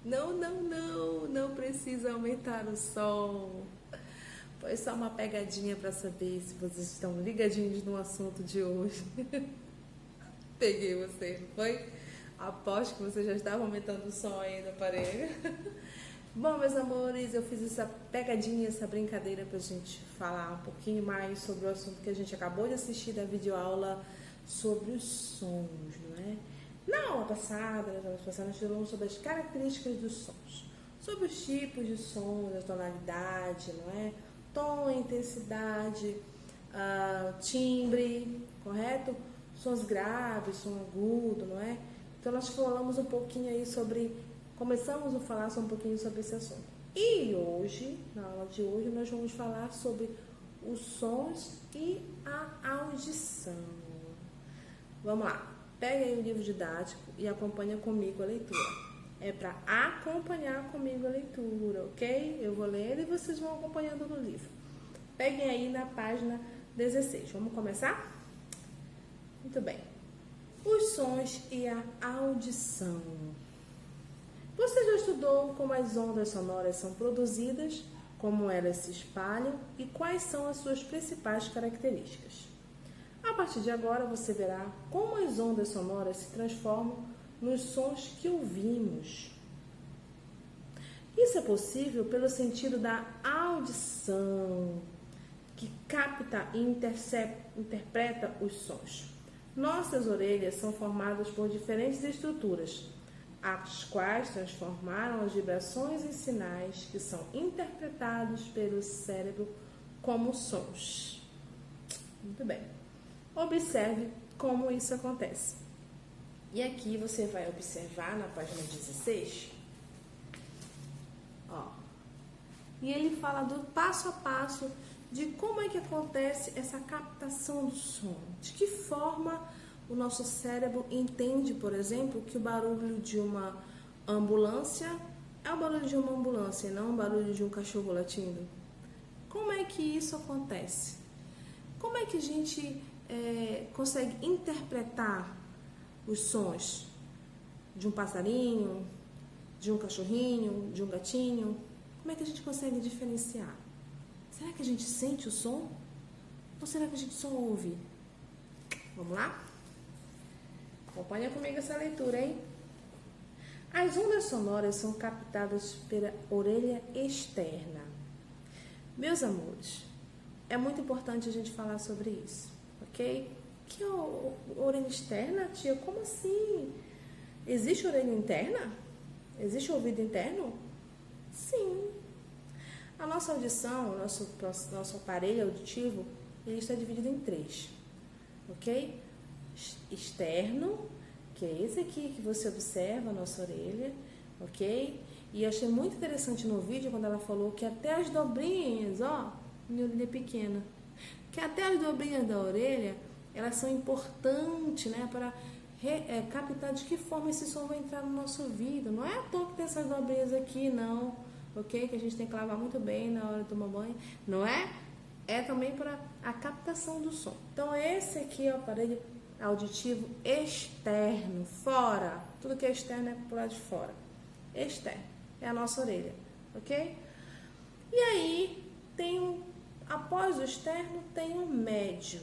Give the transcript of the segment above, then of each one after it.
Não precisa aumentar o som. Foi só uma pegadinha para saber se vocês estão ligadinhos no assunto de hoje. Peguei você, não foi? Aposto que você já estava aumentando o som aí no aparelho. Bom, meus amores, eu fiz essa pegadinha, essa brincadeira pra gente falar um pouquinho mais sobre o assunto que a gente acabou de assistir da videoaula sobre os sons, não é? Na aula passada, nós falamos sobre as características dos sons, sobre os tipos de sons, a tonalidade, não é? Tom, intensidade, timbre, correto? Sons graves, som agudo, não é? Então nós falamos um pouquinho aí começamos a falar um pouquinho sobre esse assunto. E hoje, na aula de hoje, nós vamos falar sobre os sons e a audição. Vamos lá. Pega aí o livro didático e acompanha comigo a leitura. É para acompanhar comigo a leitura, ok? Eu vou ler e vocês vão acompanhando no livro. Peguem aí na página 16. Vamos começar? Muito bem. Os sons e a audição. Você já estudou como as ondas sonoras são produzidas, como elas se espalham e quais são as suas principais características? A partir de agora você verá como as ondas sonoras se transformam nos sons que ouvimos. Isso é possível pelo sentido da audição, que capta e interpreta os sons. Nossas orelhas são formadas por diferentes estruturas, as quais transformaram as vibrações em sinais que são interpretados pelo cérebro como sons. Muito bem. Observe como isso acontece. E aqui você vai observar na página 16. Ó. E ele fala do passo a passo de como é que acontece essa captação do som. De que forma o nosso cérebro entende, por exemplo, que o barulho de uma ambulância é o barulho de uma ambulância e não o barulho de um cachorro latindo. Como é que isso acontece? Como é que a gente consegue interpretar os sons de um passarinho, de um cachorrinho, de um gatinho? Como é que a gente consegue diferenciar? Será que a gente sente o som? Ou será que a gente só ouve? Vamos lá? Acompanha comigo essa leitura, hein? As ondas sonoras são captadas pela orelha externa. Meus amores, é muito importante a gente falar sobre isso, ok? Que orelha externa, tia? Como assim? Existe orelha interna? Existe ouvido interno? Sim. A nossa audição, nosso aparelho auditivo, ele está dividido em 3, ok? Externo, que é esse aqui que você observa, a nossa orelha, ok? E eu achei muito interessante no vídeo quando ela falou que até as dobrinhas, ó, minha orelha é pequena, que até as dobrinhas da orelha, elas são importantes, né, para captar de que forma esse som vai entrar no nosso ouvido. Não é à toa que tem essas dobrinhas aqui, não, ok? Que a gente tem que lavar muito bem na hora de tomar banho, não é? É também para a captação do som. Então, esse aqui é o aparelho auditivo externo, fora. Tudo que é externo é pro lado de fora. Externo é a nossa orelha, ok? E aí, após o externo, tem o médio,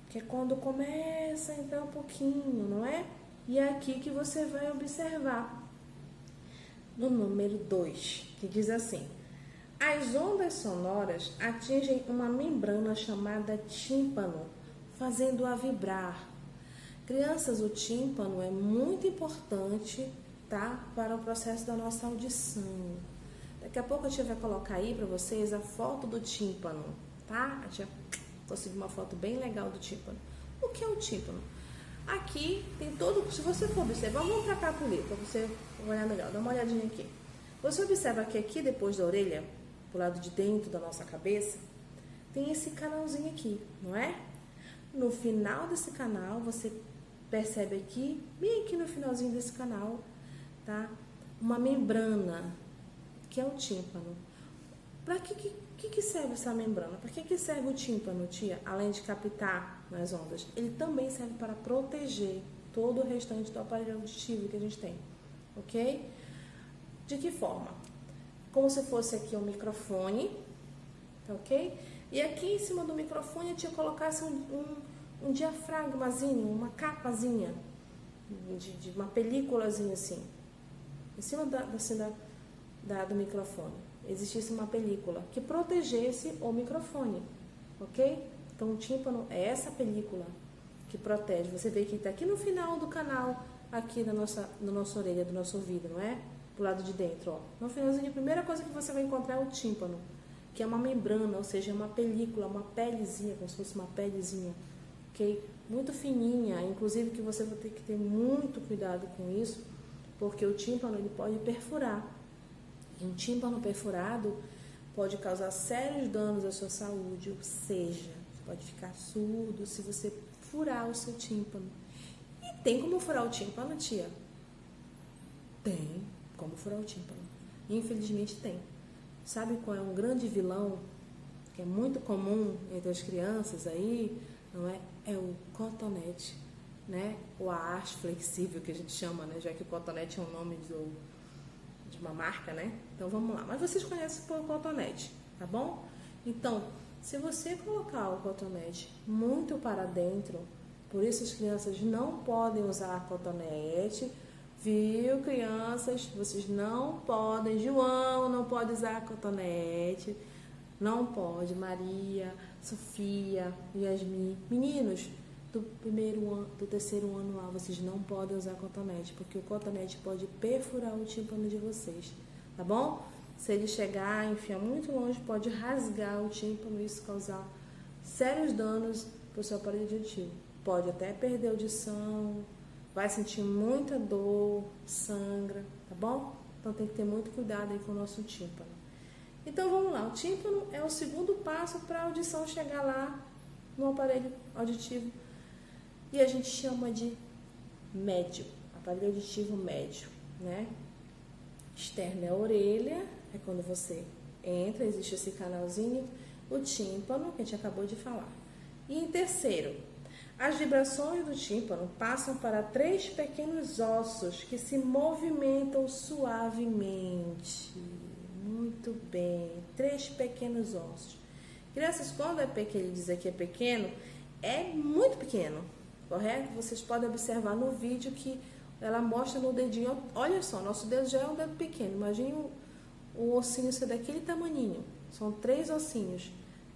que é quando começa a entrar um pouquinho, não é? E é aqui que você vai observar, no número 2, que diz assim: as ondas sonoras atingem uma membrana chamada tímpano, fazendo-a vibrar. Crianças, o tímpano é muito importante, tá? Para o processo da nossa audição. Daqui a pouco a tia vai colocar aí para vocês a foto do tímpano, tá? A tia conseguiu uma foto bem legal do tímpano. O que é o tímpano? Aqui tem todo, se você for observar, vamos para cá pro livro, para você olhar melhor, dá uma olhadinha aqui. Você observa que aqui depois da orelha, pro lado de dentro da nossa cabeça, tem esse canalzinho aqui, não é? No final desse canal, você percebe aqui, bem aqui no finalzinho desse canal, tá? Uma membrana, que é o tímpano. Para que serve essa membrana? Para que serve o tímpano, tia? Além de captar nas ondas, ele também serve para proteger todo o restante do aparelho auditivo que a gente tem, ok? De que forma? Como se fosse aqui um microfone, ok? E aqui em cima do microfone eu tinha colocasse um diafragmazinho, uma capazinha, de uma películazinha assim. Em cima do microfone existisse uma película que protegesse o microfone, ok? Então o tímpano é essa película que protege. Você vê que está aqui no final do canal, aqui na nossa orelha, do nosso ouvido, não é? Do lado de dentro, ó. No finalzinho, a primeira coisa que você vai encontrar é o tímpano, que é uma membrana, ou seja, uma película, uma pelezinha, como se fosse uma pelezinha, ok? Muito fininha, inclusive que você vai ter que ter muito cuidado com isso, porque o tímpano ele pode perfurar. E um tímpano perfurado pode causar sérios danos à sua saúde, ou seja, você pode ficar surdo se você furar o seu tímpano. E tem como furar o tímpano, tia? Tem como furar o tímpano. Infelizmente tem. Sabe qual é um grande vilão que é muito comum entre as crianças aí? Não é? É o cotonete, né? Ou a haste flexível que a gente chama, né? Já que o cotonete é um nome de uma marca, né? Então vamos lá. Mas vocês conhecem por cotonete, tá bom? Então, se você colocar o cotonete muito para dentro, por isso as crianças não podem usar cotonete, viu, crianças? Vocês não podem, João não pode usar cotonete, não pode, Maria, Sofia, Yasmin, meninos do terceiro ano lá, vocês não podem usar cotonete, porque o cotonete pode perfurar o tímpano de vocês, tá bom? Se ele chegar, enfiar muito longe, pode rasgar o tímpano e isso causar sérios danos para o seu aparelho auditivo. Pode até perder a audição, vai sentir muita dor, sangra, tá bom? Então tem que ter muito cuidado aí com o nosso tímpano. Então vamos lá, o tímpano é o segundo passo para a audição chegar lá no aparelho auditivo e a gente chama de médio, aparelho auditivo médio, né? Externo é a orelha, é quando você entra, existe esse canalzinho, o tímpano, que a gente acabou de falar. E em terceiro, as vibrações do tímpano passam para 3 pequenos ossos que se movimentam suavemente. Muito bem, 3 pequenos ossos. Crianças, quando é pequeno, dizer que é pequeno, é muito pequeno, correto? Vocês podem observar no vídeo que ela mostra no dedinho. Olha só, nosso dedo já é um dedo pequeno. Imagine o ossinho ser daquele tamaninho. São 3 ossinhos,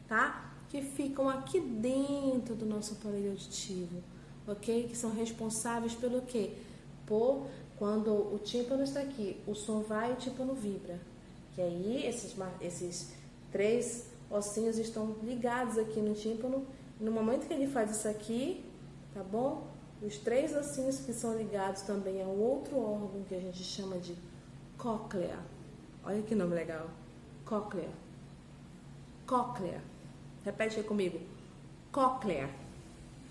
tá? Que ficam aqui dentro do nosso aparelho auditivo, ok? Que são responsáveis pelo quê? Por quando o tímpano está aqui, o som vai e o tímpano vibra. Que aí esses 3 ossinhos estão ligados aqui no tímpano. No momento que ele faz isso aqui, tá bom? Os 3 ossinhos que são ligados também a um outro órgão que a gente chama de cóclea. Olha que nome legal. Cóclea. Cóclea. Repete aí comigo. Cóclea.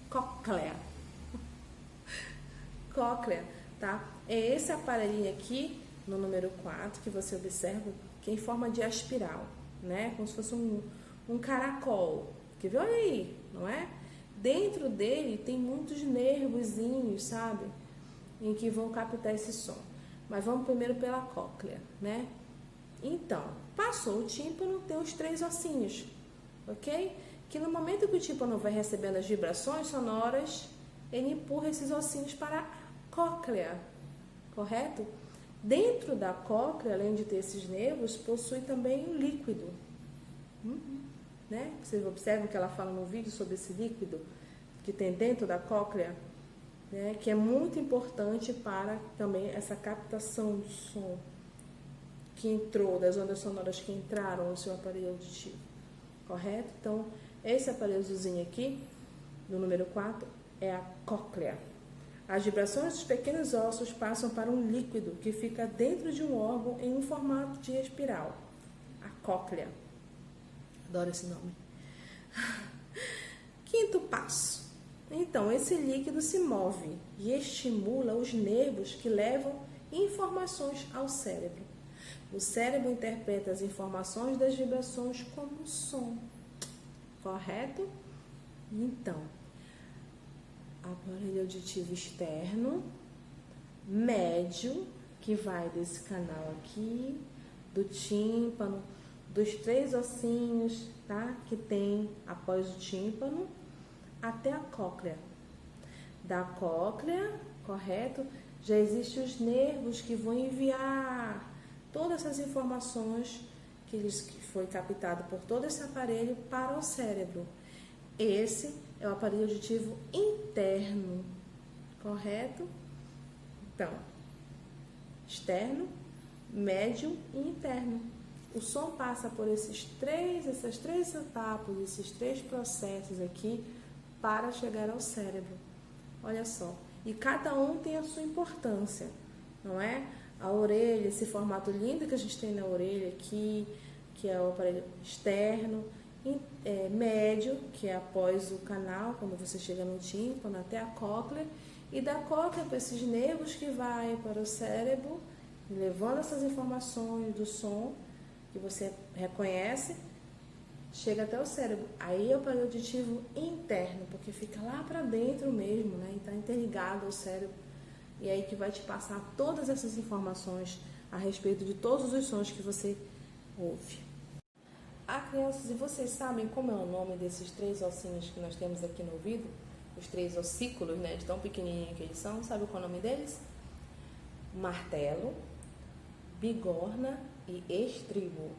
Cóclea. Cóclea, tá? É esse aparelhinho aqui, no número 4, que você observa, que é em forma de espiral, né? Como se fosse um caracol. Quer ver? Olha aí, não é? Dentro dele tem muitos nervozinhos, sabe? Em que vão captar esse som. Mas vamos primeiro pela cóclea, né? Então, passou o tímpano, tem os 3 ossinhos, ok? Que no momento que o tímpano vai recebendo as vibrações sonoras, ele empurra esses ossinhos para a cóclea, correto? Dentro da cóclea, além de ter esses nervos, possui também um líquido. Né? Vocês observam que ela fala no vídeo sobre esse líquido que tem dentro da cóclea, né? Que é muito importante para também essa captação do som que entrou, das ondas sonoras que entraram no seu aparelho auditivo, correto? Então, esse aparelhozinho aqui, no número 4, é a cóclea. As vibrações dos pequenos ossos passam para um líquido que fica dentro de um órgão em um formato de espiral, a cóclea. Adoro esse nome. 5º passo. Então, esse líquido se move e estimula os nervos que levam informações ao cérebro. O cérebro interpreta as informações das vibrações como som. Correto? Então, aparelho auditivo externo, médio que vai desse canal aqui, do tímpano, dos 3 ossinhos, tá? Que tem após o tímpano, até a cóclea. Da cóclea, correto? Já existem os nervos que vão enviar todas essas informações que foi captado por todo esse aparelho para o cérebro. Esse é o aparelho auditivo interno, correto? Então, externo, médio e interno. O som passa por essas três etapas, esses 3 processos aqui para chegar ao cérebro. Olha só. E cada um tem a sua importância, não é? A orelha, esse formato lindo que a gente tem na orelha aqui, que é o aparelho externo, médio, que é após o canal, quando você chega no tímpano, até a cóclea, e da cóclea para esses nervos que vai para o cérebro, levando essas informações do som que você reconhece, chega até o cérebro. Aí é o aparelho auditivo interno, porque fica lá para dentro mesmo, né? E está interligado ao cérebro. E aí que vai te passar todas essas informações a respeito de todos os sons que você ouve. Crianças, e vocês sabem como é o nome desses 3 ossinhos que nós temos aqui no ouvido? Os 3 ossículos, né? De tão pequenininho que eles são. Sabe qual é o nome deles? Martelo, bigorna e estribo.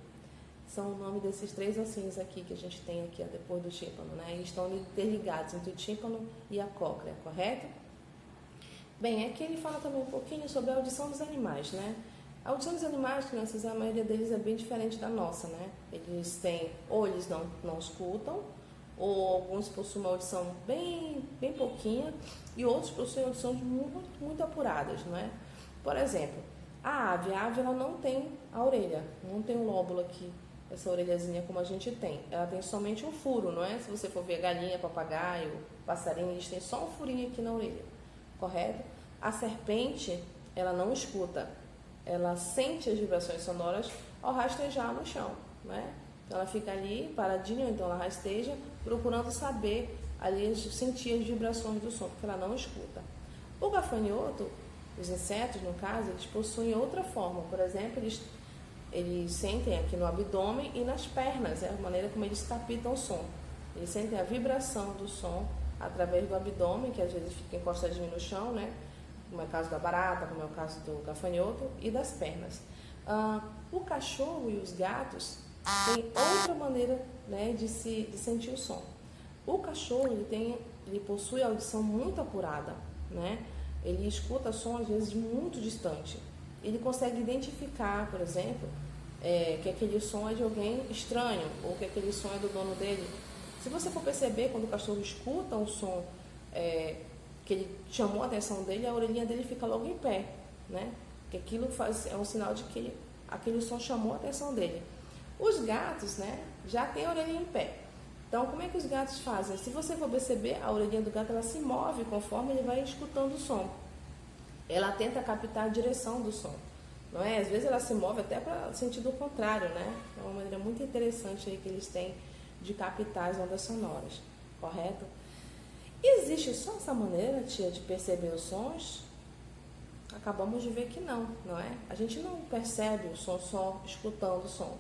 São o nome desses 3 ossinhos aqui que a gente tem aqui, ó, depois do tímpano, né? Eles estão interligados entre o tímpano e a cóclea, correto? Bem, aqui ele fala também um pouquinho sobre a audição dos animais, né? A audição dos animais, crianças, a maioria deles é bem diferente da nossa, né? Eles têm, ou eles não escutam, ou alguns possuem uma audição bem pouquinha, e outros possuem audições muito apuradas, não é? Por exemplo, a ave ela não tem a orelha, não tem um lóbulo aqui, essa orelhazinha como a gente tem. Ela tem somente um furo, não é? Se você for ver galinha, papagaio, passarinho, eles têm só um furinho aqui na orelha, correto? A serpente, ela não escuta, ela sente as vibrações sonoras ao rastejar no chão, né? Então ela fica ali paradinha, então ela rasteja, procurando saber ali, sentir as vibrações do som, porque ela não escuta. O gafanhoto, os insetos, no caso, eles possuem outra forma. Por exemplo, eles sentem aqui no abdômen e nas pernas, é a maneira como eles captam o som. Eles sentem a vibração do som através do abdômen, que às vezes fica encostadinho no chão, né? Como é o caso da barata, como é o caso do gafanhoto, e das pernas. O cachorro e os gatos têm outra maneira, né, de sentir o som. O cachorro ele possui a audição muito apurada, né? Ele escuta som às vezes muito distante. Ele consegue identificar, por exemplo, que aquele som é de alguém estranho ou que aquele som é do dono dele. Se você for perceber, quando o cachorro escuta um som que ele chamou a atenção dele, a orelhinha dele fica logo em pé, né? Que aquilo é um sinal de que aquele som chamou a atenção dele. Os gatos, né, já tem a orelhinha em pé. Então, como é que os gatos fazem? Se você for perceber, a orelhinha do gato ela se move conforme ele vai escutando o som. Ela tenta captar a direção do som, não é? Às vezes ela se move até para o sentido contrário, né? É uma maneira muito interessante aí que eles têm de captar as ondas sonoras, correto? Existe só essa maneira, tia, de perceber os sons? Acabamos de ver que não é? A gente não percebe o som só escutando o som,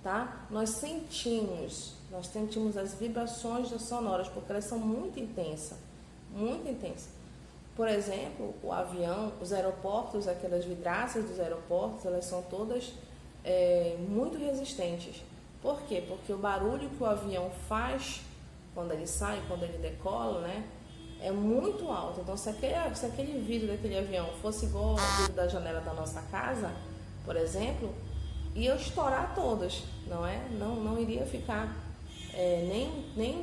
tá? Nós sentimos as vibrações das sonoras, porque elas são muito intensas, muito intensas. Por exemplo, o avião, os aeroportos, aquelas vidraças dos aeroportos, elas são todas muito resistentes. Por quê? Porque o barulho que o avião faz quando ele sai, quando ele decola, né, é muito alto. Então, se aquele vidro daquele avião fosse igual ao vidro da janela da nossa casa, por exemplo, ia estourar todas, não é? Não iria ficar nem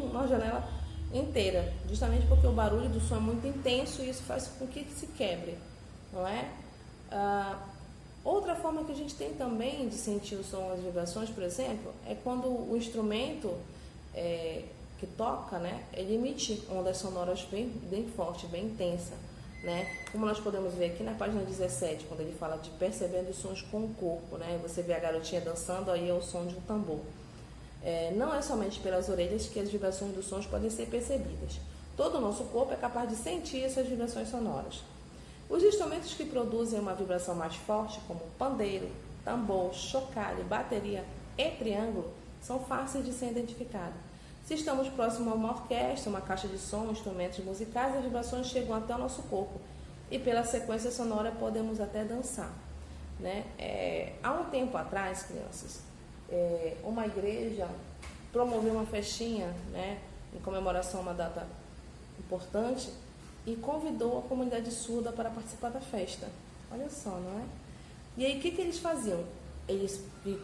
uma janela inteira, justamente porque o barulho do som é muito intenso e isso faz com que se quebre, não é? Outra forma que a gente tem também de sentir o som, as vibrações, por exemplo, é quando o instrumento que toca, né, ele emite ondas sonoras bem fortes, bem intensas, né? Como nós podemos ver aqui na página 17, quando ele fala de percebendo os sons com o corpo, né? Você vê a garotinha dançando, aí é o som de um tambor. Não é somente pelas orelhas que as vibrações dos sons podem ser percebidas. Todo o nosso corpo é capaz de sentir essas vibrações sonoras. Os instrumentos que produzem uma vibração mais forte, como pandeiro, tambor, chocalho, bateria e triângulo, são fáceis de ser identificados. Se estamos próximos a uma orquestra, uma caixa de som, instrumentos musicais, as vibrações chegam até o nosso corpo e pela sequência sonora podemos até dançar, né? Há um tempo atrás, crianças, uma igreja promoveu uma festinha, né, em comemoração a uma data importante e convidou a comunidade surda para participar da festa. Olha só, não é? E aí o que eles faziam? Eles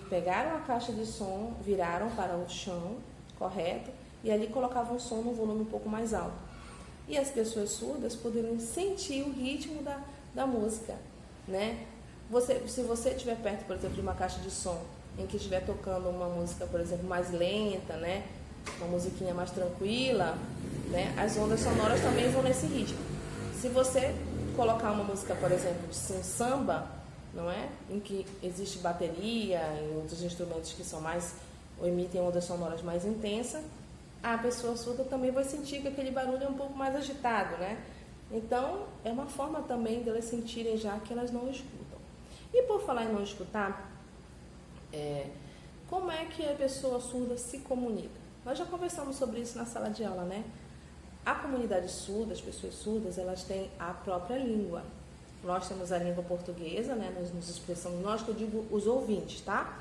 pegaram a caixa de som, viraram para o chão, correto? E ali colocavam o som num volume um pouco mais alto. E as pessoas surdas poderiam sentir o ritmo da música, né? Se você estiver perto, por exemplo, de uma caixa de som em que estiver tocando uma música, por exemplo, mais lenta, né? Uma musiquinha mais tranquila, né? As ondas sonoras também vão nesse ritmo. Se você colocar uma música, por exemplo, de samba, não é? Em que existe bateria e outros instrumentos que são mais ou emitem ondas sonoras mais intensas, a pessoa surda também vai sentir que aquele barulho é um pouco mais agitado, né? Então, é uma forma também delas sentirem já que elas não escutam. E por falar em não escutar, como é que a pessoa surda se comunica? Nós já conversamos sobre isso na sala de aula, né? A comunidade surda, as pessoas surdas, elas têm a própria língua. Nós temos a língua portuguesa, né? Nós nos expressamos, nós que eu digo os ouvintes, tá?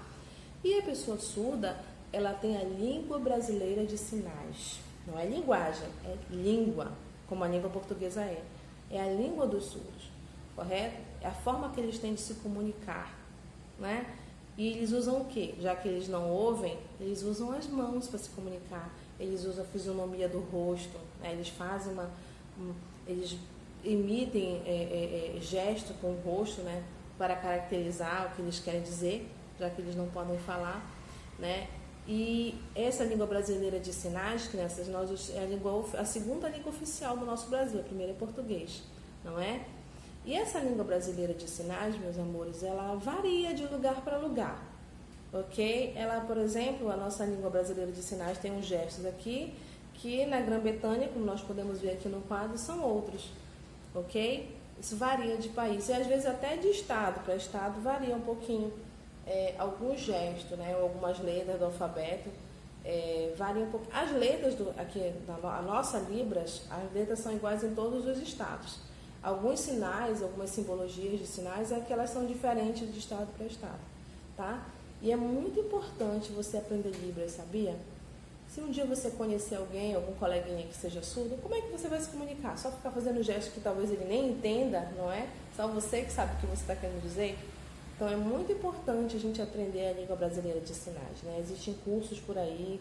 E a pessoa surda, ela tem a língua brasileira de sinais. Não é linguagem, é língua, como a língua portuguesa é. É a língua dos surdos, correto? É a forma que eles têm de se comunicar, né? E eles usam o quê? Já que eles não ouvem, eles usam as mãos para se comunicar. Eles usam a fisionomia do rosto, né? Eles fazem eles emitem gesto com o rosto, né? Para caracterizar o que eles querem dizer, já que eles não podem falar, né? E essa língua brasileira de sinais, crianças, é a segunda língua oficial do nosso Brasil, a primeira é português, não é? E essa língua brasileira de sinais, meus amores, ela varia de lugar para lugar, ok? Ela, por exemplo, a nossa língua brasileira de sinais tem uns gestos aqui, que na Grã-Bretanha, como nós podemos ver aqui no quadro, são outros, ok? Isso varia de país, e às vezes até de estado para estado varia um pouquinho. Alguns gestos, né, ou algumas letras do alfabeto variam um pouco. As letras a nossa Libras, as letras são iguais em todos os estados. Alguns sinais, algumas simbologias de sinais é que elas são diferentes de estado para estado, tá? E é muito importante você aprender Libras, sabia? Se um dia você conhecer alguém, algum coleguinha que seja surdo, como é que você vai se comunicar? Só ficar fazendo gestos que talvez ele nem entenda, não é? Só você que sabe o que você está querendo dizer? Então, é muito importante a gente aprender a língua brasileira de sinais, né? Existem cursos por aí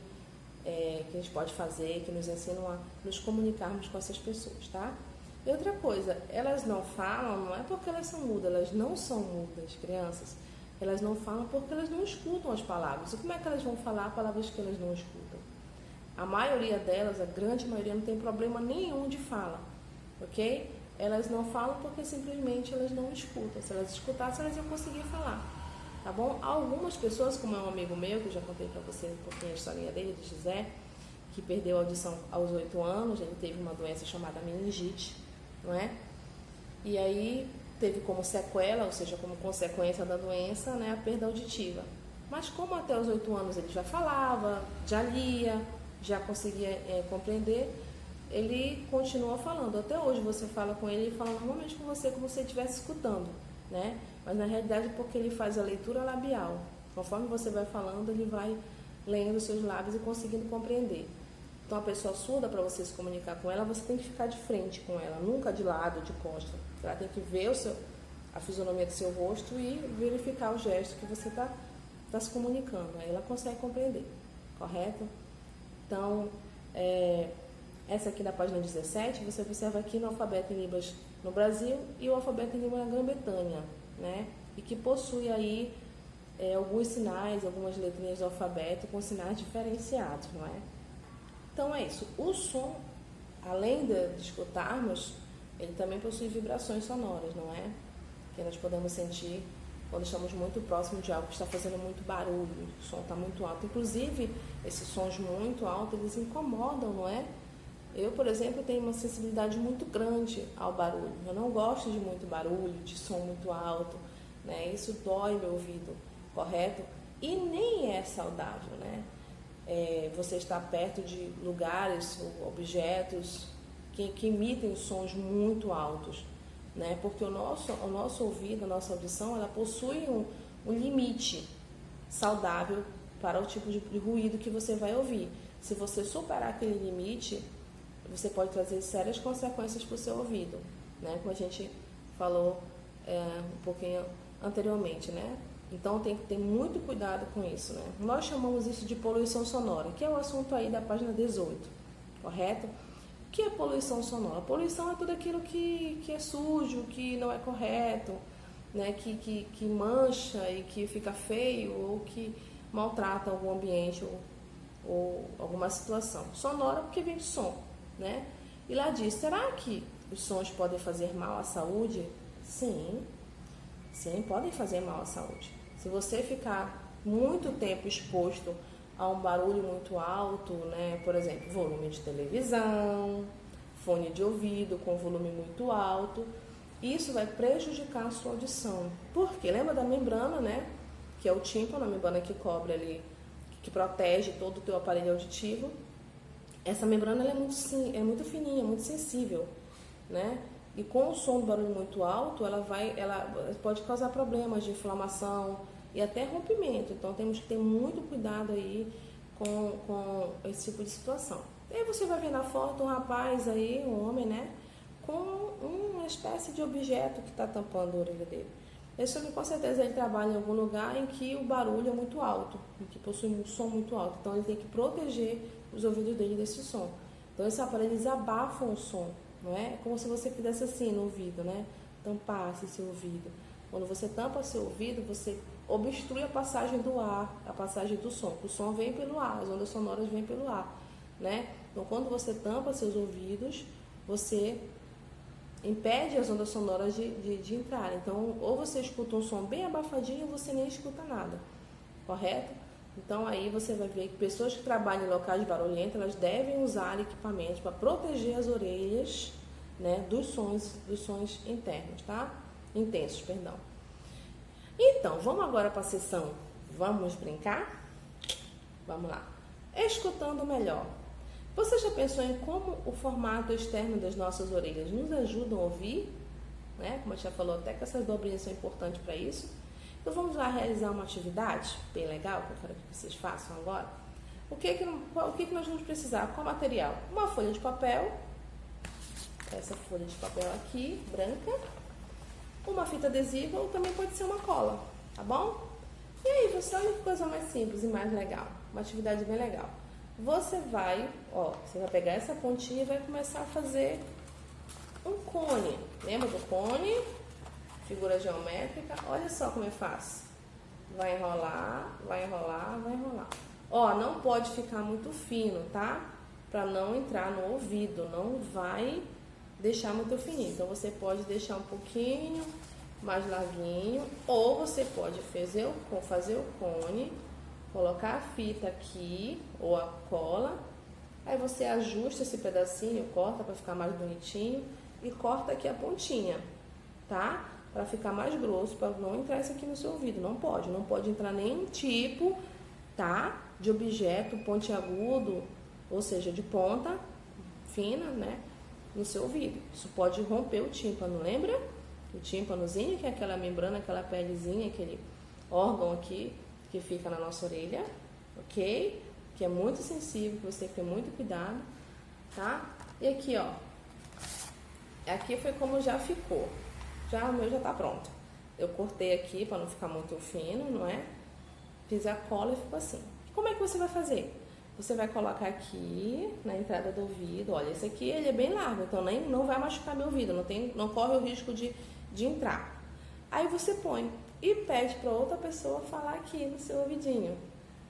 que a gente pode fazer, que nos ensinam a nos comunicarmos com essas pessoas, tá? E outra coisa, elas não falam, não é porque elas são mudas, elas não são mudas, crianças. Elas não falam porque elas não escutam as palavras. E como é que elas vão falar palavras que elas não escutam? A maioria delas, a grande maioria, não tem problema nenhum de fala, ok? Elas não falam porque simplesmente elas não escutam. Se elas escutassem, elas iam conseguir falar, tá bom? Algumas pessoas, como é um amigo meu, que eu já contei para você um pouquinho a historinha dele, de José, que perdeu a audição aos 8 anos, ele teve uma doença chamada meningite, não é? E aí teve como sequela, ou seja, como consequência da doença, né, a perda auditiva. Mas como até os 8 anos ele já falava, já lia, já conseguia compreender, ele continua falando. Até hoje você fala com ele e fala normalmente com você como se ele estivesse escutando, né? Mas na realidade porque ele faz a leitura labial. Conforme você vai falando, ele vai lendo os seus lábios e conseguindo compreender. Então a pessoa surda, para você se comunicar com ela, você tem que ficar de frente com ela, nunca de lado, de costa. Ela tem que ver a fisionomia do seu rosto e verificar o gesto que você está se comunicando. Aí ela consegue compreender, correto? Então, essa aqui na página 17, você observa aqui no alfabeto em Libras no Brasil e o alfabeto em Libras na Grã-Bretanha, né? E que possui aí alguns sinais, algumas letrinhas do alfabeto com sinais diferenciados, não é? Então é isso. O som, além de escutarmos, ele também possui vibrações sonoras, não é? Que nós podemos sentir quando estamos muito próximos de algo que está fazendo muito barulho, o som está muito alto. Inclusive, esses sons muito altos, eles incomodam, não é? Eu, por exemplo, tenho uma sensibilidade muito grande ao barulho. Eu não gosto de muito barulho, de som muito alto, né? Isso dói meu ouvido, correto? E nem é saudável, né? Você está perto de lugares ou objetos que emitem sons muito altos, né? Porque o nosso ouvido, a nossa audição, ela possui um limite saudável para o tipo de ruído que você vai ouvir. Se você superar aquele limite, você pode trazer sérias consequências para o seu ouvido, né? Como a gente falou um pouquinho anteriormente, né? Então tem que ter muito cuidado com isso, né? Nós chamamos isso de poluição sonora, que é o assunto aí da página 18, correto? O que é poluição sonora? Poluição é tudo aquilo que é sujo, que não é correto, né? Que mancha e que fica feio ou que maltrata algum ambiente ou alguma situação. Sonora porque vem de som, né? E lá diz, será que os sons podem fazer mal à saúde? Sim, podem fazer mal à saúde. Se você ficar muito tempo exposto a um barulho muito alto, né? Por exemplo, volume de televisão, fone de ouvido com volume muito alto, isso vai prejudicar a sua audição. Por quê? Lembra da membrana, né? Que é o tímpano, a membrana que cobre ali, que protege todo o teu aparelho auditivo. Essa membrana ela é muito fininha, muito sensível, né? E com o som do barulho muito alto, ela pode causar problemas de inflamação e até rompimento. Então temos que ter muito cuidado aí com esse tipo de situação. E aí você vai ver na foto um rapaz aí, um homem, né? Com uma espécie de objeto que está tampando a orelha dele. Esse homem com certeza ele trabalha em algum lugar em que o barulho é muito alto, em que possui um som muito alto. Então ele tem que proteger os ouvidos dele desse som. Então esse aparelho eles abafam o som, não é? É como se você fizesse assim no ouvido, né? Tampasse seu ouvido. Quando você tampa seu ouvido, você obstrui a passagem do ar, a passagem do som. O som vem pelo ar, as ondas sonoras vêm pelo ar, né? Então quando você tampa seus ouvidos, você impede as ondas sonoras de entrar. Então, ou você escuta um som bem abafadinho, ou você nem escuta nada, correto? Então, aí você vai ver que pessoas que trabalham em locais barulhentos, elas devem usar equipamentos para proteger as orelhas, né, dos sons internos, tá? Intensos, perdão. Então, vamos agora para a sessão Vamos Brincar? Vamos lá. Escutando melhor. Você já pensou em como o formato externo das nossas orelhas nos ajuda a ouvir? Né? Como a gente já falou, até que essas dobrinhas são importantes para isso. Então vamos lá realizar uma atividade bem legal, que eu quero que vocês façam agora. O que nós vamos precisar? Qual material? Uma folha de papel, essa folha de papel aqui, branca, uma fita adesiva ou também pode ser uma cola, tá bom? E aí, você olha que coisa mais simples e mais legal, uma atividade bem legal. Você vai pegar essa pontinha e vai começar a fazer um cone. Lembra do cone? Figura geométrica. Olha só como é fácil. Vai enrolar, vai enrolar, vai enrolar. Não pode ficar muito fino, tá? Para não entrar no ouvido. Não vai deixar muito fininho. Então, você pode deixar um pouquinho mais larguinho. Ou você pode fazer o cone, colocar a fita aqui ou a cola, aí você ajusta esse pedacinho, corta para ficar mais bonitinho e corta aqui a pontinha, tá? Para ficar mais grosso, para não entrar isso aqui no seu ouvido. Não pode entrar nenhum tipo, tá? De objeto pontiagudo, ou seja, de ponta fina, né? No seu ouvido. Isso pode romper o tímpano, lembra? O tímpanozinho, que é aquela membrana, aquela pelezinha, aquele órgão aqui que fica na nossa orelha, ok? Que é muito sensível, que você tem que ter muito cuidado, tá? E aqui, ó. Aqui foi como já ficou. O meu já tá pronto. Eu cortei aqui para não ficar muito fino, não é? Fiz a cola e ficou assim. Como é que você vai fazer? Você vai colocar aqui na entrada do ouvido. Olha, esse aqui ele é bem largo, então não vai machucar meu ouvido, não corre o risco de entrar. Aí você põe e pede para outra pessoa falar aqui no seu ouvidinho.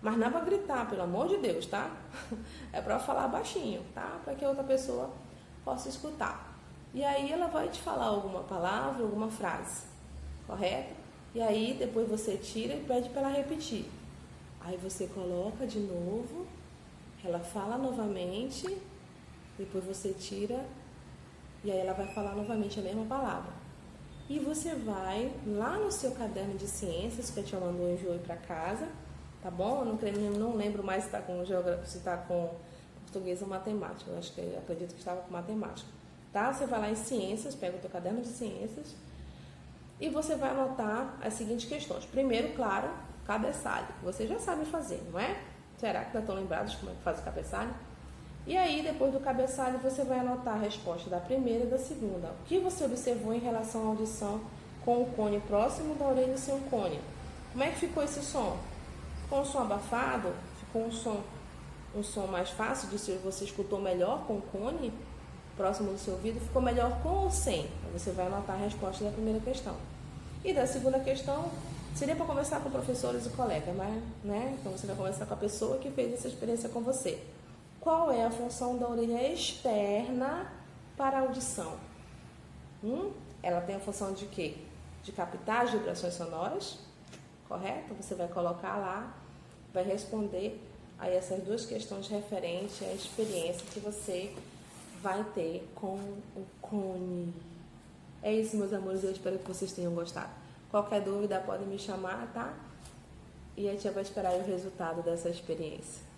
Mas não é para gritar, pelo amor de Deus, tá? É para falar baixinho, tá? Para que a outra pessoa possa escutar. E aí ela vai te falar alguma palavra, alguma frase, correto? E aí depois você tira e pede para ela repetir. Aí você coloca de novo, ela fala novamente Depois você tira e aí ela vai falar novamente a mesma palavra. E você vai lá no seu caderno de ciências, que a tia mandou enviou para casa, tá bom? Eu não lembro mais se está com se tá com português ou matemática. Eu acredito que estava com matemática. Tá? Você vai lá em ciências, pega o teu caderno de ciências e você vai anotar as seguintes questões. Primeiro, claro, cabeçalho. Você já sabe fazer, não é? Será que ainda estão lembrados como é que faz o cabeçalho? E aí, depois do cabeçalho, você vai anotar a resposta da primeira e da segunda. O que você observou em relação à audição com o cone próximo da orelha sem o cone? Como é que ficou esse som? Ficou um som abafado? Ficou um som mais fácil de se você escutou melhor com o cone próximo do seu ouvido? Ficou melhor com ou sem? Você vai anotar a resposta da primeira questão. E da segunda questão, seria para conversar com professores e colegas, mas, né? Então você vai conversar com a pessoa que fez essa experiência com você. Qual é a função da orelha externa para a audição? Ela tem a função de quê? De captar as vibrações sonoras, correto? Você vai colocar lá, vai responder a essas duas questões referentes à experiência que você vai ter com o cone. É isso, meus amores, eu espero que vocês tenham gostado. Qualquer dúvida pode me chamar, tá? E a tia vai esperar o resultado dessa experiência.